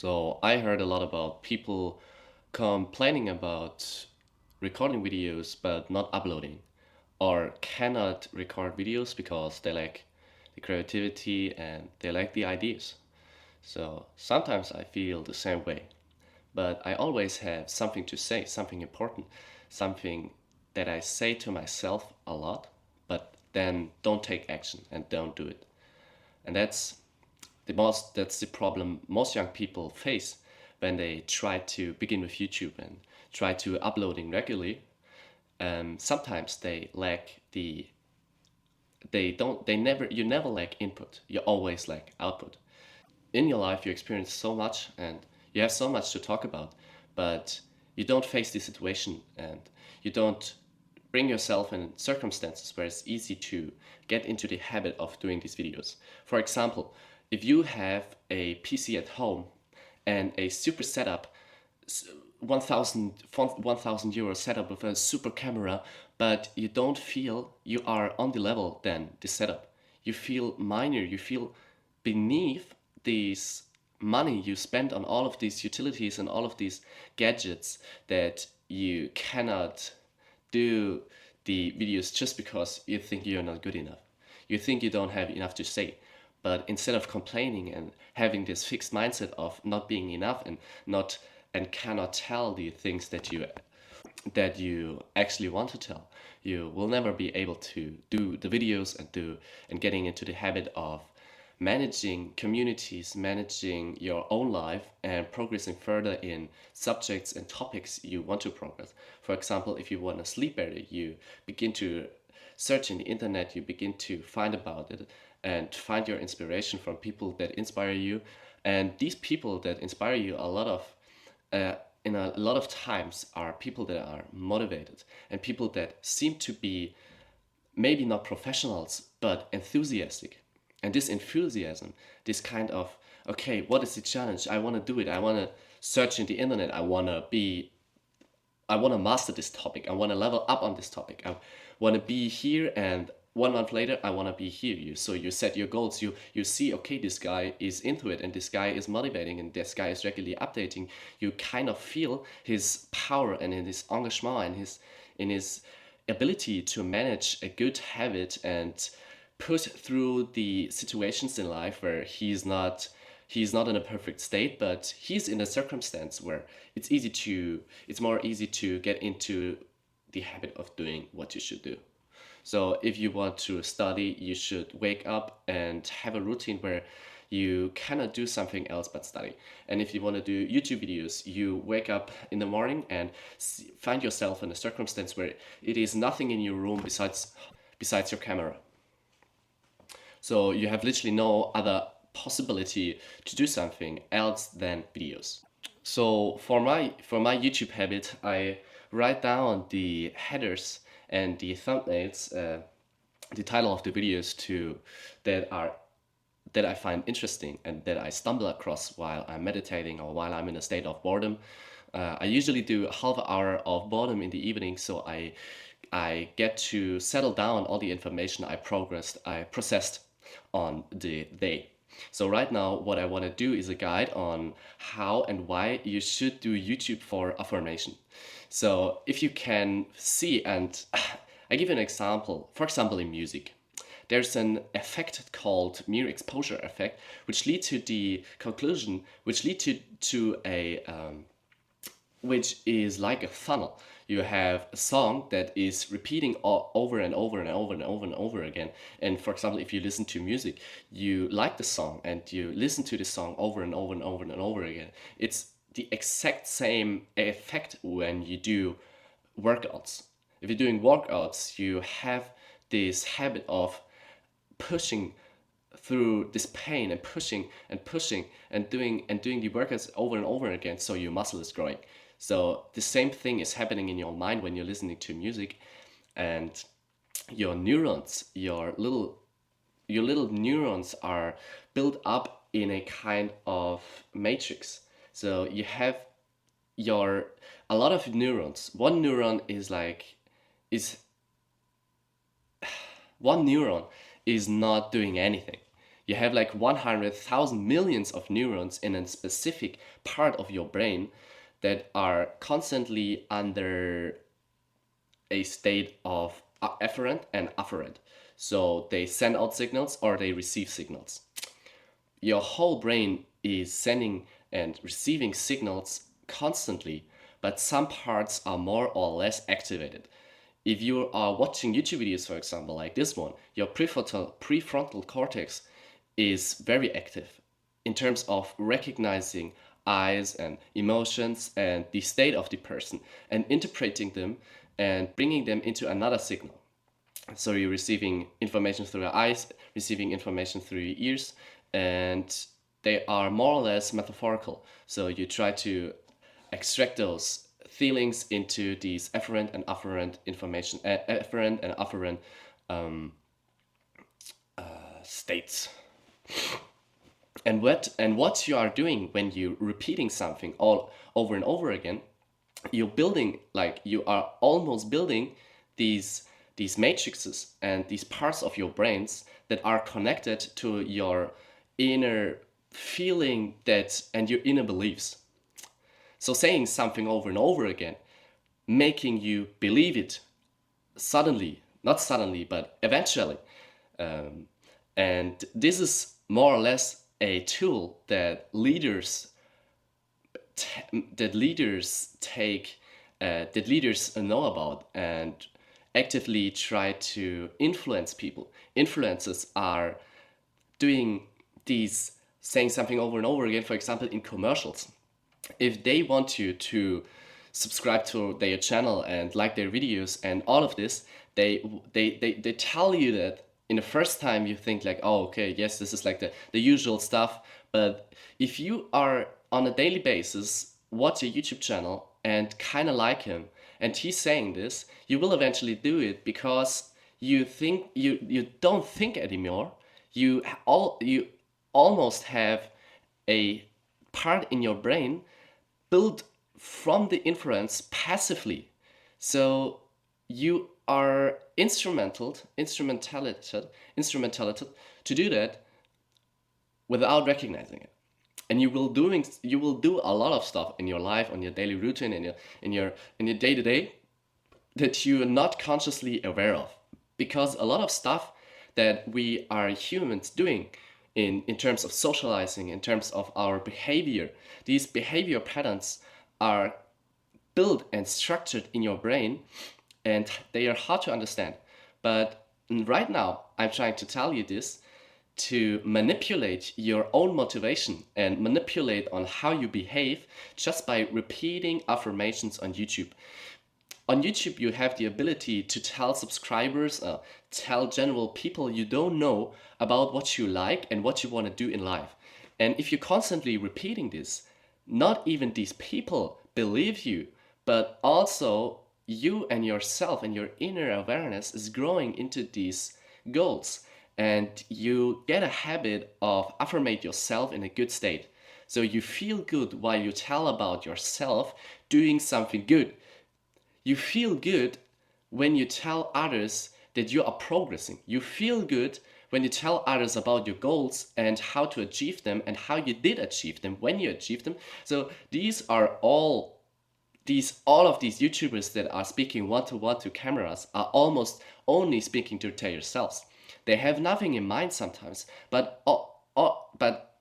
So I heard a lot about people complaining about recording videos but not uploading, or cannot record videos because they lack the creativity and they lack the ideas. So sometimes I feel the same way, but I always have something to say, something important, something that I say to myself a lot, but then don't take action and don't do it. And that's the problem most young people face when they try to begin with YouTube and try to uploading regularly. Sometimes you never lack input, you always lack output. In your life you experience so much and you have so much to talk about, but you don't face the situation and you don't bring yourself in circumstances where it's easy to get into the habit of doing these videos. For example, if you have a PC at home and a super setup, 1000 euro setup with a super camera, but you don't feel you are on the level than the setup. You feel minor, you feel beneath these money you spend on all of these utilities and all of these gadgets, that you cannot do the videos just because you think you're not good enough. You think you don't have enough to say. But instead of complaining and having this fixed mindset of not being enough and not and cannot tell the things that you actually want to tell, you will never be able to do the videos and getting into the habit of managing communities, managing your own life, and progressing further in subjects and topics you want to progress. For example, if you want to sleep better, you begin to search in the internet, you begin to find about it and find your inspiration from people that inspire you. And these people that inspire you uh, in a lot of times are people that are motivated and people that seem to be maybe not professionals but enthusiastic. And this enthusiasm, this kind of, okay, what is the challenge? I want to do it. I want to search in the internet. I want to master this topic. I want to level up on this topic. I want to be here, and 1 month later I want to be here. You set your goals. You see, okay, this guy is into it and this guy is motivating and this guy is regularly updating. You kind of feel his power and in his engagement and his ability to manage a good habit and push through the situations in life where he's not in a perfect state, but he's in a circumstance where it's more easy to get into the habit of doing what you should do. So if you want to study, you should wake up and have a routine where you cannot do something else but study. And if you want to do YouTube videos, you wake up in the morning and find yourself in a circumstance where it is nothing in your room besides your camera. So you have literally no other possibility to do something else than videos. So for my YouTube habit, I write down the headers and the thumbnails, the title of the videos to that are that I find interesting and that I stumble across while I'm meditating or while I'm in a state of boredom. I usually do a half hour of boredom in the evening, so I get to settle down all the information I processed on the day. So right now, what I want to do is a guide on how and why you should do YouTube for affirmation. So if you can see, and I give you an example. For example, in music, there's an effect called mere exposure effect, which lead to the conclusion, which lead to a which is like a funnel. You have a song that is repeating over and over and over and over and over again. And for example, if you listen to music, you like the song and you listen to the song over and over and over and over again. It's the exact same effect when you do workouts. If you're doing workouts, you have this habit of pushing through this pain and pushing and doing the workouts over and over again, so your muscle is growing. So the same thing is happening in your mind when you're listening to music, and your neurons, your little neurons are built up in a kind of matrix. So you have your a lot of neurons. Is one neuron is not doing anything. You have like 100,000 millions of neurons in a specific part of your brain that are constantly under a state of afferent and afferent. So they send out signals or they receive signals. Your whole brain is sending and receiving signals constantly, but some parts are more or less activated. If you are watching YouTube videos, for example, like this one, your prefrontal cortex is very active in terms of recognizing eyes and emotions and the state of the person and interpreting them and bringing them into another signal. So you're receiving information through your eyes, receiving information through your ears, and they are more or less metaphorical. So you try to extract those feelings into these afferent and afferent information, afferent and afferent states. And what you are doing when you're repeating something all over and over again, you're building, like you are almost building these matrices and these parts of your brains that are connected to your inner feeling that and your inner beliefs. So saying something over and over again, making you believe it suddenly, not suddenly, but eventually. And this is more or less a tool that leaders know about and actively try to influence people. Influencers are doing these, saying something over and over again, for example, in commercials. If they want you to subscribe to their channel and like their videos and all of this, they tell you that in the first time you think like, oh, okay, yes, this is like the usual stuff. But if you are on a daily basis watch a YouTube channel and kind of like him and he's saying this, you will eventually do it because you think you don't think anymore. You almost have a part in your brain built from the influence passively. So you are instrumentality to do that without recognizing it. And you will do a lot of stuff in your life, on your daily routine, in your day to day, that you are not consciously aware of. Because a lot of stuff that we are humans doing in terms of socializing, in terms of our behavior, these behavior patterns are built and structured in your brain, and they are hard to understand. But right now, I'm trying to tell you this to manipulate your own motivation and manipulate on how you behave just by repeating affirmations on YouTube. On YouTube, you have the ability to tell subscribers, tell general people you don't know about what you like and what you want to do in life. And if you're constantly repeating this, not even these people believe you, but also you and yourself and your inner awareness is growing into these goals. And you get a habit of affirmate yourself in a good state. So you feel good while you tell about yourself doing something good. You feel good when you tell others that you are progressing. You feel good when you tell others about your goals and how to achieve them and how you did achieve them, when you achieved them. So these are all of these YouTubers that are speaking one-to-one to cameras are almost only speaking to yourselves. They have nothing in mind sometimes, but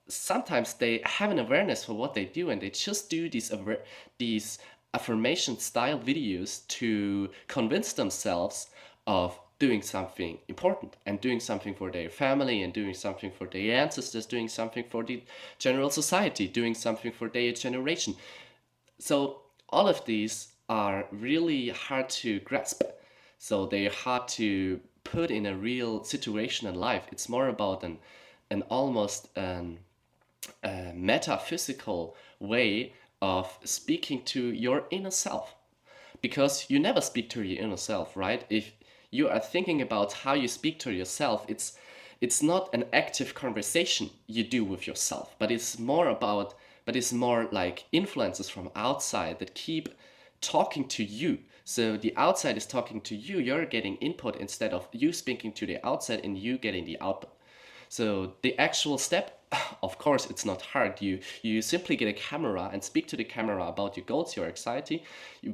sometimes they have an awareness for what they do, and they just do these affirmation style videos to convince themselves of doing something important and doing something for their family and doing something for their ancestors, doing something for the general society, doing something for their generation. So all of these are really hard to grasp. So they're hard to put in a real situation in life. It's more about an almost metaphysical way of speaking to your inner self, because you never speak to your inner self, right? If you are thinking about how you speak to yourself, it's not an active conversation you do with yourself, but it's more like influences from outside that keep talking to you. So the outside is talking to you, you're getting input instead of you speaking to the outside and you getting the output. So the actual step, of course, it's not hard. You simply get a camera and speak to the camera about your goals, your anxiety,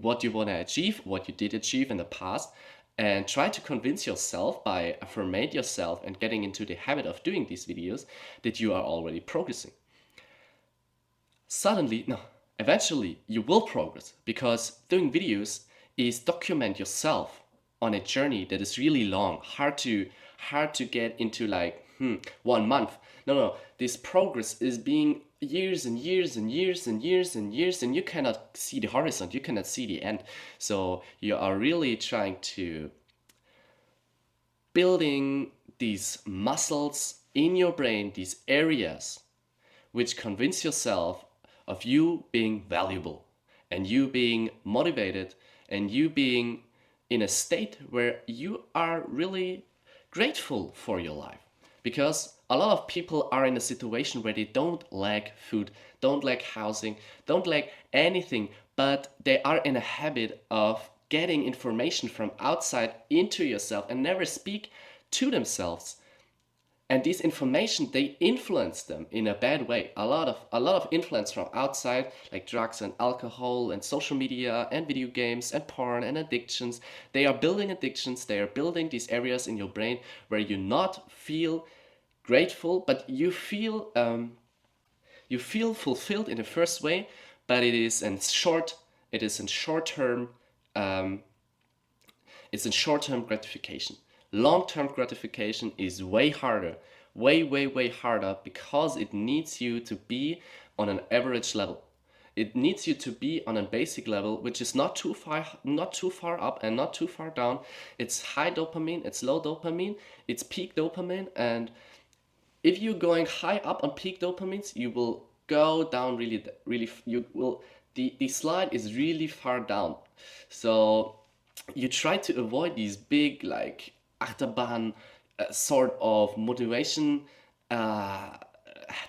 what you want to achieve, what you did achieve in the past, and try to convince yourself by affirming yourself and getting into the habit of doing these videos that you are already progressing. Suddenly, no, eventually you will progress, because doing videos is document yourself on a journey that is really long, hard to get into like 1 month. No, this progress is being years and years and years and years and years, and you cannot see the horizon, you cannot see the end. So you are really trying to building these muscles in your brain, these areas which convince yourself of you being valuable and you being motivated and you being in a state where you are really grateful for your life. Because a lot of people are in a situation where they don't lack food, don't lack housing, don't lack anything, but they are in a habit of getting information from outside into yourself and never speak to themselves. And these information, they influence them in a bad way. A lot of influence from outside, like drugs and alcohol and social media and video games and porn and addictions. They are building addictions. They are building these areas in your brain where you not feel grateful, but you feel fulfilled in the first way, but it is in short term um, it's in short-term gratification. Long-term gratification is way harder, way harder, because it needs you to be on an average level. It needs you to be on a basic level, which is not too far up and not too far down. It's high dopamine, it's low dopamine, it's peak dopamine, and if you're going high up on peak dopamines, you will go down really. You will the slide is really far down. So you try to avoid these big like Achterbahn sort of motivation uh,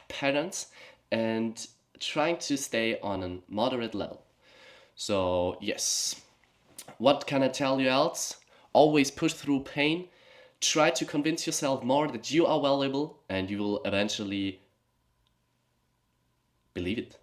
patterns, and trying to stay on a moderate level. So yes, what can I tell you else? Always push through pain. Try to convince yourself more that you are valuable, and you will eventually believe it.